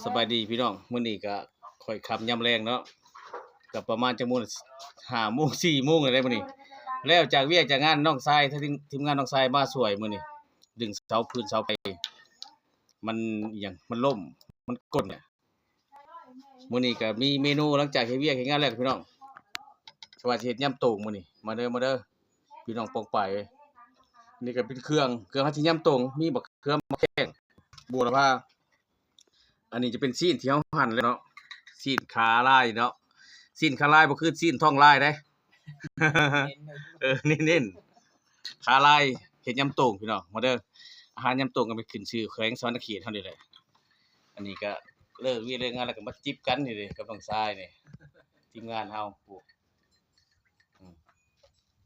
สบายดีพี่น้องมื้อนี้ก็ค่อยค่ำยามแลงเนาะก็ประมาณจักโมง5โมง4โมงนี่แหละมื้อนี้แล้วจากเวียกจากงานน้องชายทีมงานน้องชายมาช่วยมื้อนี้ดึงเสาพื้นเสาไฟมันอิหยังมันล่มมันกดเนี่ยมื้อนี้ก็มีเมนูหลังจากเฮ็ดเวียกเฮ็ดงานแล้วพี่น้องสว่าสิเฮ็ดยำโต่งมื้อนี้มาเด้อพี่น้องปองไปายเอ้ยนี่ก็เป็นเครื่องเฮาสิยำโต่งมีบักเขือมะแข้งบูรพา อันนี้จะเป็นซีนที่เฮาหั่นเลยเนาะซีนขาลายเนาะซีนขาลายบ่คือซีนท้องลายเด้ เน้นๆขาลายเฮ็ดยำโต่งพี่น้องมาเด้ออาหารยำโต่งก็เป็นขึ้นชื่อแขวงสวรรณเขตเฮานี่แหละอันนี้ก็เลิกเวียกเลิกงานแล้วก็มาจิบกันนี่เด้กับน้องชายนี่ทีมงานเฮาโอ้อืม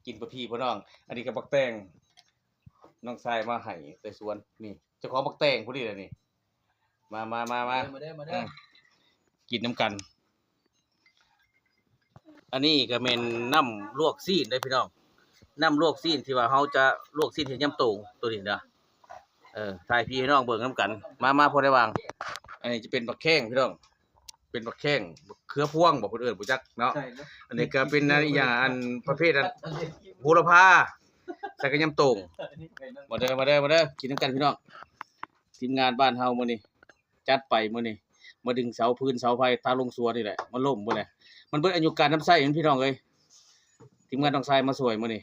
กินบ่พี่บ่น้องอันนี้ก็บักแตงน้องชายมาให้แต่สวนนี่เจ้าของบักแตงผู้นี้แหละนี่มามาเด้อกินน้ำกัน อันนี้ก็แม่นน้ำลวกซีนเด้อพี่น้องน้ำลวกซีนที่ว่าเฮาจะลวกซีนเฮ็ดยำโต่งตัวนี้เด้อถ่ายพี่ให้น้องเบิ่งนำกันมาพอได้วางอันนี้จะเป็นบักแข้งพี่น้องเป็นบักแข้งบักเขือพวงบ่เพิ่นเอิ้นบ่จักเนาะอันนี้ก็เป็นอันอีหยังอันประเภทอันโหระพาใส่กับยำโต่งมาเด้อกินนำกันพี่น้องทีมงานบ้านเฮามื้อนี้จัดไปมื้อนี้มาดึงเสาพื้นเสาไฟทางลงสวนนี่แหละมันล่มบ่แหละมันเบิดอายุการน้ำใช้พี่น้องเอ้ยทีมงานน้องชายมาช่วยมื้อนี้